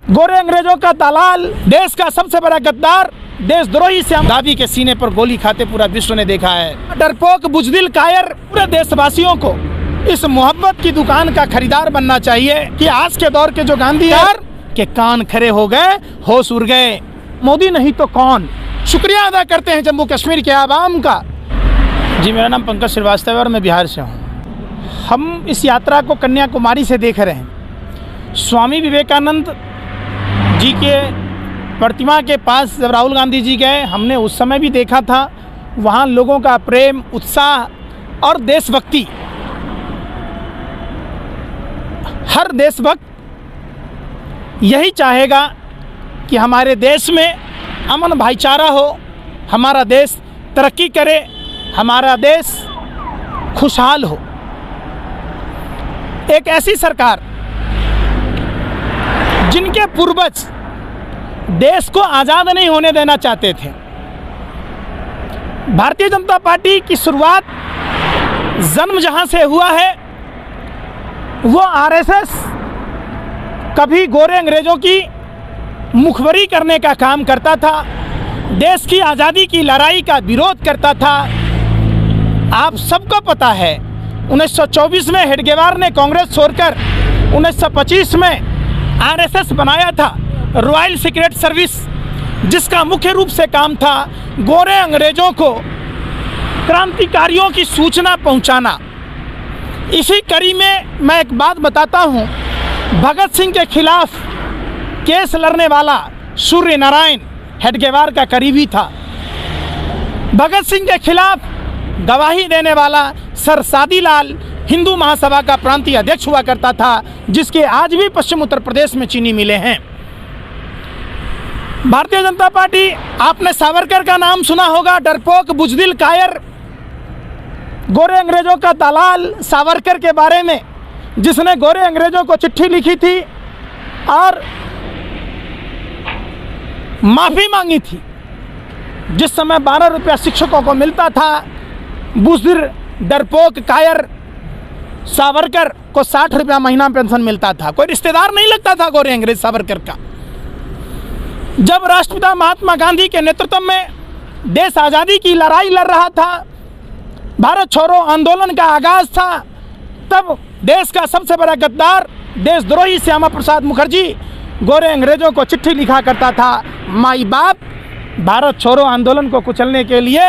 गोरे अंग्रेजों का दलाल, देश का सबसे बड़ा गद्दार, देशद्रोही श्यामा दादी के सीने पर गोली खाते पूरा विश्व ने देखा है। डरपोक बुजदिल कायर पूरे देशवासियों को इस मोहब्बत की दुकान का खरीदार बनना चाहिए कि आज के दौर के जो गांधी यार के कान खड़े हो गए, होश उड़ गए। मोदी नहीं तो कौन। शुक्रिया अदा करते हैं जम्मू कश्मीर के आवाम का। जी, मेरा नाम पंकज श्रीवास्तव है और मैं बिहार से हूँ। हम इस यात्रा को कन्याकुमारी से देख रहे हैं। स्वामी विवेकानंद जी के प्रतिमा के पास जब राहुल गांधी जी गए, हमने उस समय भी देखा था वहाँ लोगों का प्रेम, उत्साह और देशभक्ति। हर देशभक्त यही चाहेगा कि हमारे देश में अमन भाईचारा हो, हमारा देश तरक्की करे, हमारा देश खुशहाल हो। एक ऐसी सरकार जिनके पूर्वज देश को आज़ाद नहीं होने देना चाहते थे। भारतीय जनता पार्टी की शुरुआत जन्म जहां से हुआ है वो आरएसएस कभी गोरे अंग्रेजों की मुखबरी करने का काम करता था, देश की आज़ादी की लड़ाई का विरोध करता था। आप सबको पता है 1924 में हेडगेवार ने कांग्रेस छोड़कर 1925 में आरएसएस बनाया था, रॉयल सीक्रेट सर्विस, जिसका मुख्य रूप से काम था गोरे अंग्रेजों को क्रांतिकारियों की सूचना पहुंचाना। इसी कड़ी में मैं एक बात बताता हूं। भगत सिंह के खिलाफ केस लड़ने वाला सूर्य नारायण हेडगेवार का करीबी था। भगत सिंह के खिलाफ गवाही देने वाला सर सादीलाल हिंदू महासभा का प्रांतीय अध्यक्ष हुआ करता था, जिसके आज भी पश्चिम उत्तर प्रदेश में चीनी मिले हैं। भारतीय जनता पार्टी, आपने सावरकर का नाम सुना होगा, डरपोक बुजदिल कायर, गोरे अंग्रेजों का दलाल सावरकर के बारे में, जिसने गोरे अंग्रेजों को चिट्ठी लिखी थी और माफ़ी मांगी थी। जिस समय 12 रुपया शिक्षकों को मिलता था, बुजदिल डरपोक कायर सावरकर को 60 रुपया महीना पेंशन मिलता था। कोई रिश्तेदार नहीं लगता था गोरे अंग्रेज सावरकर का। जब राष्ट्रपिता महात्मा गांधी के नेतृत्व में देश आज़ादी की लड़ाई लड़ रहा था, भारत छोड़ो आंदोलन का आगाज था, तब देश का सबसे बड़ा गद्दार, देशद्रोही श्यामा प्रसाद मुखर्जी गोरे अंग्रेजों को चिट्ठी लिखा करता था, माई बाप, भारत छोड़ो आंदोलन को कुचलने के लिए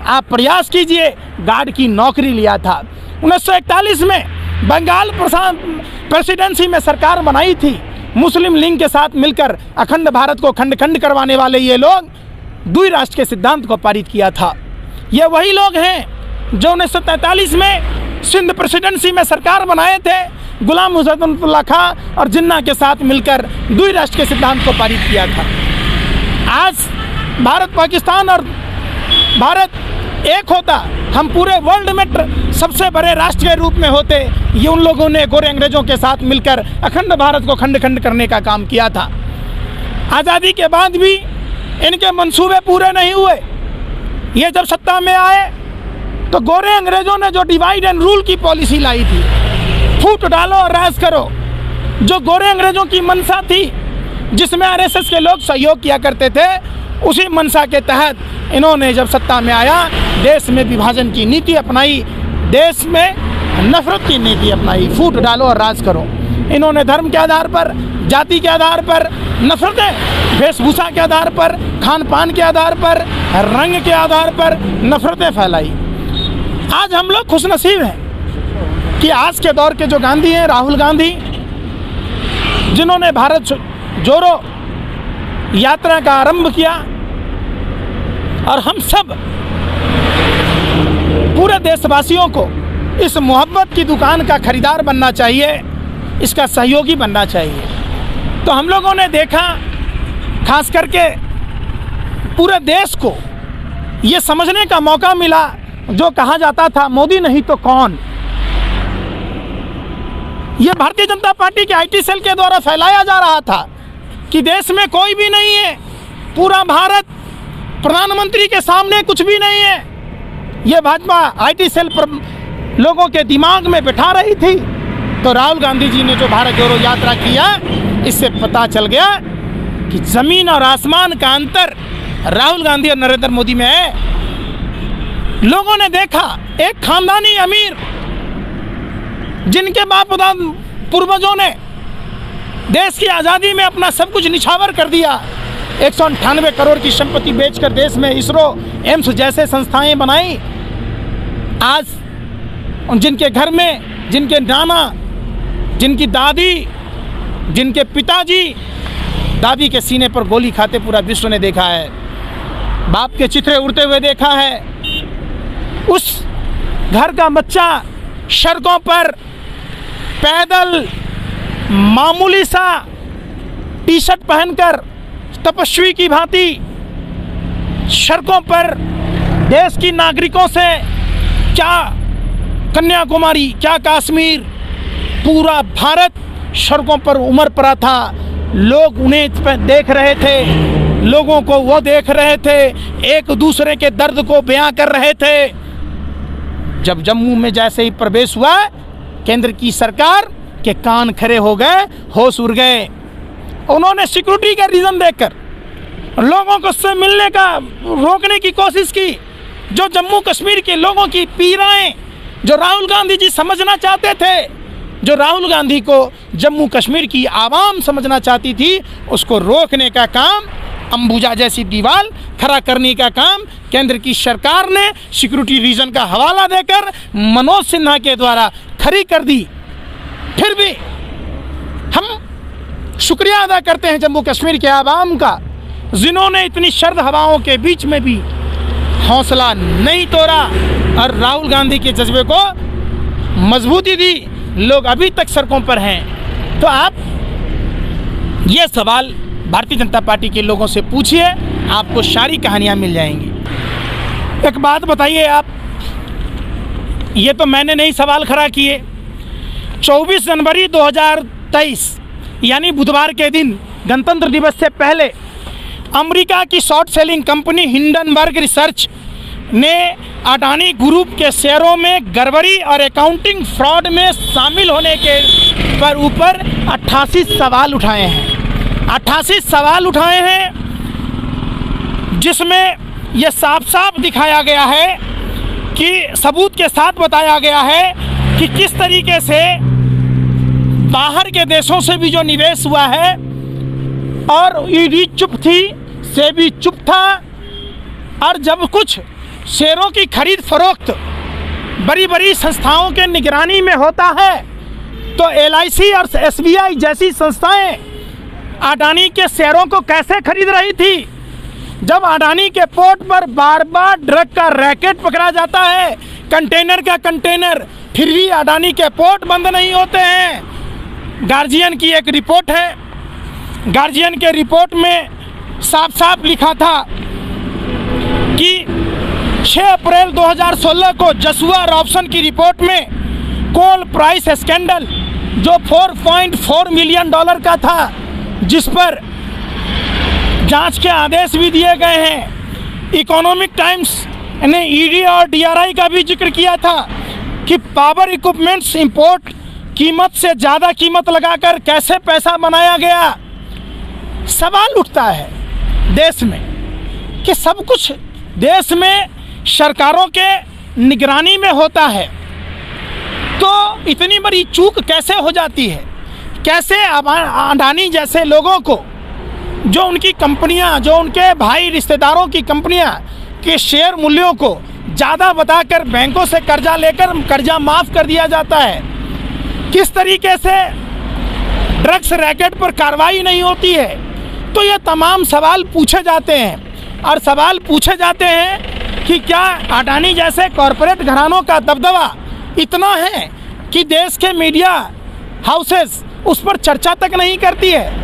आप प्रयास कीजिए। गार्ड की नौकरी लिया था। 1941 में बंगाल प्रेसिडेंसी में सरकार बनाई थी। मुस्लिम लीग के साथ मिलकर अखंड भारत को खंड खंड करवाने वाले ये लोग द्वि राष्ट्र के सिद्धांत को पारित किया था। ये वही लोग हैं जो 1943 में सिंध प्रेसिडेंसी में सरकार बनाए थे, गुलाम हुसैन खां और जिन्ना के साथ मिलकर द्वि राष्ट्र के सिद्धांत को पारित किया था। आज भारत पाकिस्तान और भारत एक होता, हम पूरे वर्ल्ड में सबसे बड़े राष्ट्र के रूप में होते। ये उन लोगों ने गोरे अंग्रेजों के साथ मिलकर अखंड भारत को खंड खंड करने का काम किया था। आज़ादी के बाद भी इनके मंसूबे पूरे नहीं हुए। ये जब सत्ता में आए तो गोरे अंग्रेजों ने जो डिवाइड एंड रूल की पॉलिसी लाई थी, फूट डालो और राज करो, जो गोरे अंग्रेजों की मंशा थी, जिसमें आरएसएस के लोग सहयोग किया करते थे, उसी मंशा के तहत इन्होंने जब सत्ता में आया, देश में विभाजन की नीति अपनाई, देश में नफरत की नीति अपनाई, फूट डालो और राज करो। इन्होंने धर्म के आधार पर, जाति के आधार पर नफरतें, वेशभूषा के आधार पर, खान पान के आधार पर, रंग के आधार पर नफरतें फैलाई। आज हम लोग खुशनसीब हैं कि आज के दौर के जो गांधी हैं, राहुल गांधी, जिन्होंने भारत जोड़ो यात्रा का आरंभ किया, और हम सब पूरे देशवासियों को इस मोहब्बत की दुकान का खरीदार बनना चाहिए, इसका सहयोगी बनना चाहिए। तो हम लोगों ने देखा, खास करके पूरे देश को ये समझने का मौका मिला, जो कहा जाता था मोदी नहीं तो कौन, ये भारतीय जनता पार्टी के आईटी सेल के द्वारा फैलाया जा रहा था कि देश में कोई भी नहीं है, पूरा भारत प्रधानमंत्री के सामने कुछ भी नहीं है। ये भाजपा आईटी सेल पर लोगों के दिमाग में बिठा रही थी। तो राहुल गांधी जी ने जो भारत जोड़ो यात्रा किया, इससे पता चल गया कि ज़मीन और आसमान का अंतर राहुल गांधी और नरेंद्र मोदी में है। लोगों ने देखा एक खानदानी अमीर जिनके बाप पूर्वजों ने देश की आज़ादी में अपना सब कुछ निछावर कर दिया, 198 करोड़ की संपत्ति बेचकर देश में इसरो, एम्स जैसे संस्थाएं बनाई। आज जिनके घर में जिनके नाना, जिनकी दादी, जिनके पिताजी, दादी के सीने पर गोली खाते पूरा विश्व ने देखा है, बाप के चित्रे उड़ते हुए देखा है, उस घर का बच्चा सड़कों पर पैदल मामूली सा टी शर्ट पहनकर तपस्वी की भांति सड़कों पर देश की नागरिकों से, क्या कन्याकुमारी, क्या कश्मीर, पूरा भारत सड़कों पर उमड़ पड़ा था। लोग उन्हें देख रहे थे, लोगों को वो देख रहे थे, एक दूसरे के दर्द को बयां कर रहे थे। जब जम्मू में जैसे ही प्रवेश हुआ, केंद्र की सरकार के कान खड़े हो गए, होश उड़ गए। उन्होंने सिक्योरिटी का रीज़न देकर लोगों को उससे मिलने का रोकने की कोशिश की। जो जम्मू कश्मीर के लोगों की पीड़ाएं जो राहुल गांधी जी समझना चाहते थे, जो राहुल गांधी को जम्मू कश्मीर की आवाम समझना चाहती थी, उसको रोकने का काम, अंबुजा जैसी दीवार खड़ा करने का काम केंद्र की सरकार ने सिक्योरिटी रीजन का हवाला देकर मनोज सिन्हा के द्वारा खड़ी कर दी। फिर भी हम शुक्रिया अदा करते हैं जम्मू कश्मीर के आवाम का, जिन्होंने इतनी सर्द हवाओं के बीच में भी हौसला नहीं तोड़ा और राहुल गांधी के जज्बे को मजबूती दी। लोग अभी तक सड़कों पर हैं। तो आप ये सवाल भारतीय जनता पार्टी के लोगों से पूछिए, आपको सारी कहानियां मिल जाएंगी। एक बात बताइए आप, ये तो मैंने नहीं सवाल खड़ा किए, 24 जनवरी 2023 यानी बुधवार के दिन गणतंत्र दिवस से पहले अमेरिका की short selling company Hindenburg research ने अडानी ग्रुप के शेयरों में गड़बड़ी और अकाउंटिंग फ्रॉड में शामिल होने के ऊपर 88 सवाल उठाए हैं। 88 सवाल उठाए हैं, जिसमें यह साफ साफ दिखाया गया है कि सबूत के साथ बताया गया है कि किस तरीके से बाहर के देशों से भी जो निवेश हुआ है, और ईडी चुप थी, सेबी चुप था, और जब कुछ शेयरों की खरीद फरोख्त बड़ी बड़ी संस्थाओं के निगरानी में होता है, तो एलआईसी और एसबीआई जैसी संस्थाएं अडानी के शेयरों को कैसे खरीद रही थी। जब अडानी के पोर्ट पर बार बार ड्रग का रैकेट पकड़ा जाता है, कंटेनर का कंटेनर, फिर भी अडानी के पोर्ट बंद नहीं होते हैं। गार्जियन की एक रिपोर्ट है, गार्जियन के रिपोर्ट में साफ साफ लिखा था कि 6 अप्रैल 2016 को जसुआ रॉबसन की रिपोर्ट में कोल प्राइस स्कैंडल जो $4.4 मिलियन का था, जिस पर जांच के आदेश भी दिए गए हैं। इकोनॉमिक टाइम्स ने ईडी और डीआरआई का भी जिक्र किया था कि पावर इक्विपमेंट्स इंपोर्ट कीमत से ज़्यादा कीमत लगाकर कैसे पैसा बनाया गया। सवाल उठता है देश में कि सब कुछ देश में सरकारों के निगरानी में होता है, तो इतनी बड़ी चूक कैसे हो जाती है। कैसे अडानी जैसे लोगों को, जो उनकी कंपनियां, जो उनके भाई रिश्तेदारों की कंपनियां के शेयर मूल्यों को ज़्यादा बताकर बैंकों से कर्जा लेकर कर्जा माफ़ कर दिया जाता है। किस तरीके से ड्रग्स रैकेट पर कार्रवाई नहीं होती है। तो ये तमाम सवाल पूछे जाते हैं, और सवाल पूछे जाते हैं कि क्या अडानी जैसे कॉरपोरेट घरानों का दबदबा इतना है कि देश के मीडिया हाउसेस उस पर चर्चा तक नहीं करती है।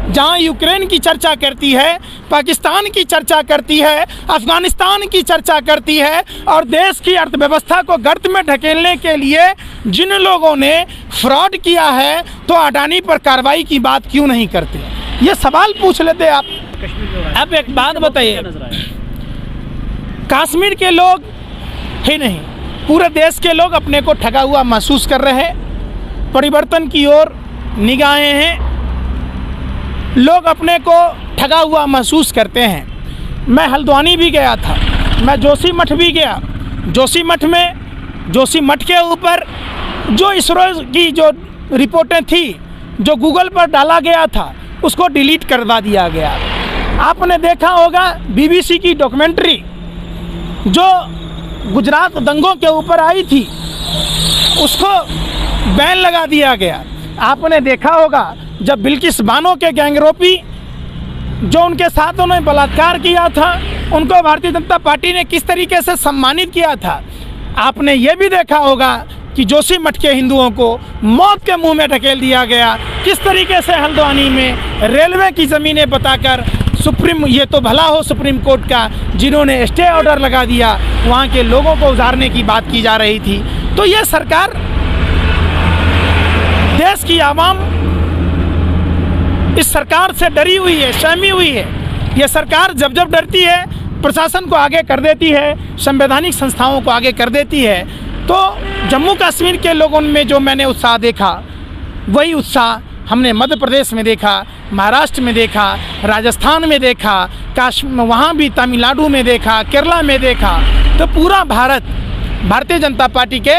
जहां यूक्रेन की चर्चा करती है, पाकिस्तान की चर्चा करती है, अफगानिस्तान की चर्चा करती है, और देश की अर्थव्यवस्था को गर्त में ढकेलने के लिए जिन लोगों ने फ्रॉड किया है, तो अडानी पर कार्रवाई की बात क्यों नहीं करते। ये सवाल पूछ लेते आप। अब एक बात बताइए, कश्मीर के लोग ही नहीं, पूरे देश के लोग अपने को ठगा हुआ महसूस कर रहे हैं। परिवर्तन की ओर निगाहें हैं। लोग अपने को ठगा हुआ महसूस करते हैं। मैं हल्द्वानी भी गया था, मैं जोशीमठ भी गया। जोशीमठ के ऊपर जो इसरो की जो रिपोर्टें थी, जो गूगल पर डाला गया था, उसको डिलीट करवा दिया गया। आपने देखा होगा BBC की डॉक्यूमेंट्री जो गुजरात दंगों के ऊपर आई थी, उसको बैन लगा दिया गया। आपने देखा होगा जब बिल्किस बानो के गैंगरोपी जो उनके साथ उन्होंने बलात्कार किया था, उनको भारतीय जनता पार्टी ने किस तरीके से सम्मानित किया था। आपने ये भी देखा होगा कि जोशीमठ के हिंदुओं को मौत के मुंह में ढकेल दिया गया। किस तरीके से हल्द्वानी में रेलवे की ज़मीनें बताकर ये तो भला हो सुप्रीम कोर्ट का, जिन्होंने स्टे ऑर्डर लगा दिया, वहाँ के लोगों को उजाड़ने की बात की जा रही थी। तो ये सरकार, देश की आवाम इस सरकार से डरी हुई है, सहमी हुई है। ये सरकार जब जब डरती है, प्रशासन को आगे कर देती है, संवैधानिक संस्थाओं को आगे कर देती है। तो जम्मू कश्मीर के लोगों में जो मैंने उत्साह देखा, वही उत्साह हमने मध्य प्रदेश में देखा, महाराष्ट्र में देखा, राजस्थान में देखा, वहाँ भी तमिलनाडु में देखा, केरला में देखा। तो पूरा भारत भारतीय जनता पार्टी के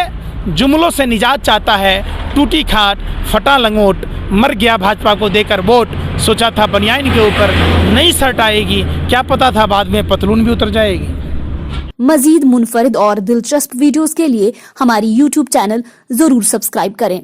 जुमलों से निजात चाहता है। टूटी खाट, फटा लंगोट, मर गया भाजपा को देकर वोट। सोचा था बनियान के ऊपर नई शर्ट आएगी, क्या पता था बाद में पतलून भी उतर जाएगी। मजीद मुनफरिद और दिलचस्प वीडियोस के लिए हमारी YouTube चैनल जरूर सब्सक्राइब करें।